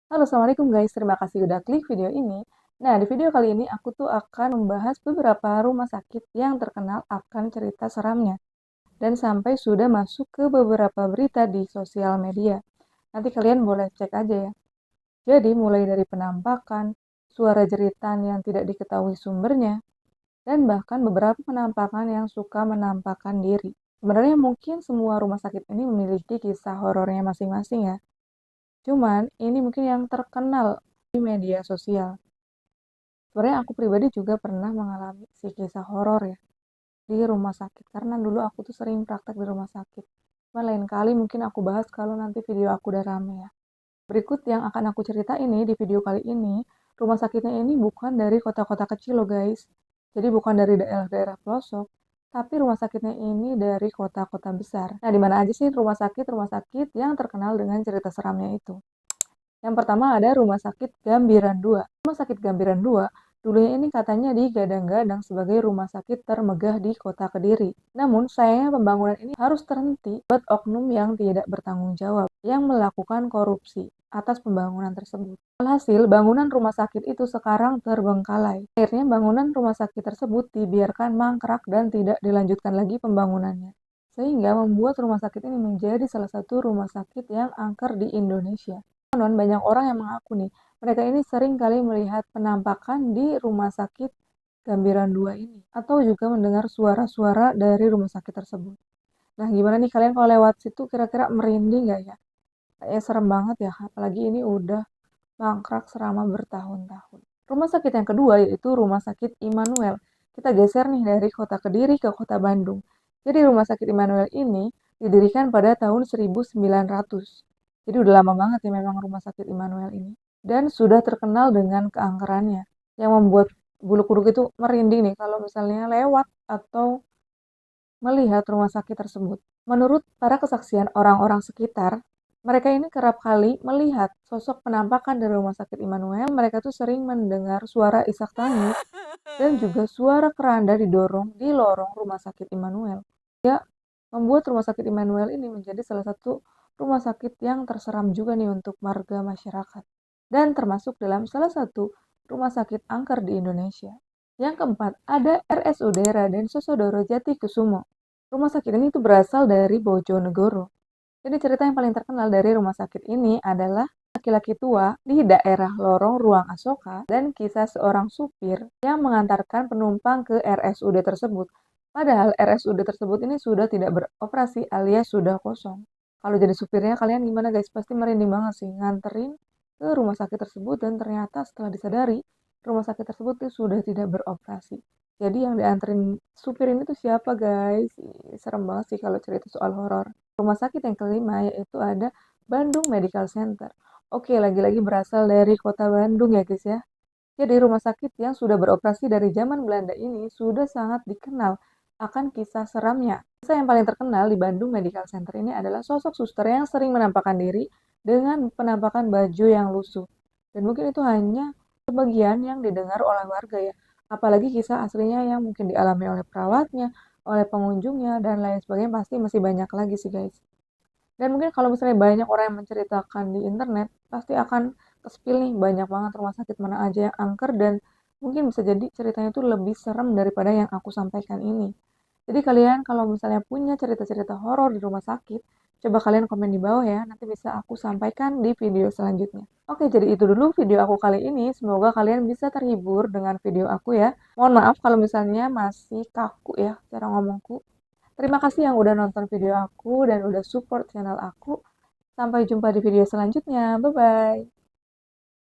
Halo, assalamualaikum guys. Terima kasih udah klik video ini. Nah, di video kali ini aku tuh akan membahas beberapa rumah sakit yang terkenal akan cerita seramnya dan sampai sudah masuk ke beberapa berita di sosial media. Nanti kalian boleh cek aja ya. Jadi, mulai dari penampakan, suara jeritan yang tidak diketahui sumbernya, dan bahkan beberapa penampakan yang suka menampakkan diri. Sebenarnya mungkin semua rumah sakit ini memiliki kisah horornya masing-masing ya. Cuman, ini mungkin yang terkenal di media sosial. Sebenarnya aku pribadi juga pernah mengalami si kisah horor ya di rumah sakit. Karena dulu aku tuh sering praktek di rumah sakit. Cuma lain kali mungkin aku bahas kalau nanti video aku udah rame ya. Berikut yang akan aku cerita ini di video kali ini, rumah sakitnya ini bukan dari kota-kota kecil loh guys. Jadi bukan dari daerah-daerah pelosok, tapi rumah sakitnya ini dari kota-kota besar. Nah, di mana aja sih rumah sakit yang terkenal dengan cerita seramnya itu? Yang pertama ada Rumah Sakit Gambiran II. Rumah Sakit Gambiran II dulunya ini katanya digadang-gadang sebagai rumah sakit termegah di kota Kediri. Namun sayangnya pembangunan ini harus terhenti buat oknum yang tidak bertanggung jawab yang melakukan korupsi atas pembangunan tersebut. Alhasil, bangunan rumah sakit itu sekarang terbengkalai. Akhirnya bangunan rumah sakit tersebut dibiarkan mangkrak dan tidak dilanjutkan lagi pembangunannya. Sehingga membuat rumah sakit ini menjadi salah satu rumah sakit yang angker di Indonesia. Konon banyak orang yang mengaku nih, mereka ini sering kali melihat penampakan di rumah sakit Gambiran II ini, atau juga mendengar suara-suara dari rumah sakit tersebut. Nah, gimana nih kalian kalau lewat situ kira-kira merinding nggak ya? Kayaknya serem banget ya, apalagi ini udah mangkrak selama bertahun-tahun. Rumah sakit yang kedua yaitu Rumah Sakit Immanuel. Kita geser nih dari kota Kediri ke kota Bandung. Jadi Rumah Sakit Immanuel ini didirikan pada tahun 1900. Jadi udah lama banget ya memang Rumah Sakit Immanuel ini. Dan sudah terkenal dengan keangkerannya. Yang membuat bulu kuduk itu merinding nih kalau misalnya lewat atau melihat rumah sakit tersebut. Menurut para kesaksian orang-orang sekitar, mereka ini kerap kali melihat sosok penampakan dari rumah sakit Immanuel. Mereka tuh sering mendengar suara isak tangis dan juga suara keranda didorong di lorong rumah sakit Immanuel. Ya, membuat rumah sakit Immanuel ini menjadi salah satu rumah sakit yang terseram juga nih untuk warga masyarakat. Dan termasuk dalam salah satu rumah sakit angker di Indonesia. Yang keempat, ada RSUD Raden Sosodoro Jatikusumo. Rumah sakit ini tuh berasal dari Bojonegoro. Jadi cerita yang paling terkenal dari rumah sakit ini adalah laki-laki tua di daerah lorong ruang Asoka dan kisah seorang supir yang mengantarkan penumpang ke RSUD tersebut. Padahal RSUD tersebut ini sudah tidak beroperasi alias sudah kosong. Kalau jadi supirnya kalian gimana guys? Pasti merinding banget sih nganterin ke rumah sakit tersebut dan ternyata setelah disadari rumah sakit tersebut itu sudah tidak beroperasi. Jadi yang dianterin supir ini tuh siapa guys? Serem banget sih kalau cerita soal horor. Rumah sakit yang kelima yaitu ada Bandung Medical Center. Oke, lagi-lagi berasal dari kota Bandung ya guys ya. Jadi rumah sakit yang sudah beroperasi dari zaman Belanda ini sudah sangat dikenal akan kisah seramnya. Kisah yang paling terkenal di Bandung Medical Center ini adalah sosok suster yang sering menampakkan diri dengan penampakan baju yang lusuh. Dan mungkin itu hanya sebagian yang didengar oleh warga ya. Apalagi kisah aslinya yang mungkin dialami oleh perawatnya, oleh pengunjungnya, dan lain sebagainya pasti masih banyak lagi sih guys. Dan mungkin kalau misalnya banyak orang yang menceritakan di internet, pasti akan ke-spill nih banyak banget rumah sakit mana aja yang angker dan mungkin bisa jadi ceritanya itu lebih serem daripada yang aku sampaikan ini. Jadi kalian kalau misalnya punya cerita-cerita horor di rumah sakit, coba kalian komen di bawah ya, nanti bisa aku sampaikan di video selanjutnya. Oke, jadi itu dulu video aku kali ini. Semoga kalian bisa terhibur dengan video aku ya. Mohon maaf kalau misalnya masih kaku ya cara ngomongku. Terima kasih yang udah nonton video aku dan udah support channel aku. Sampai jumpa di video selanjutnya. Bye-bye.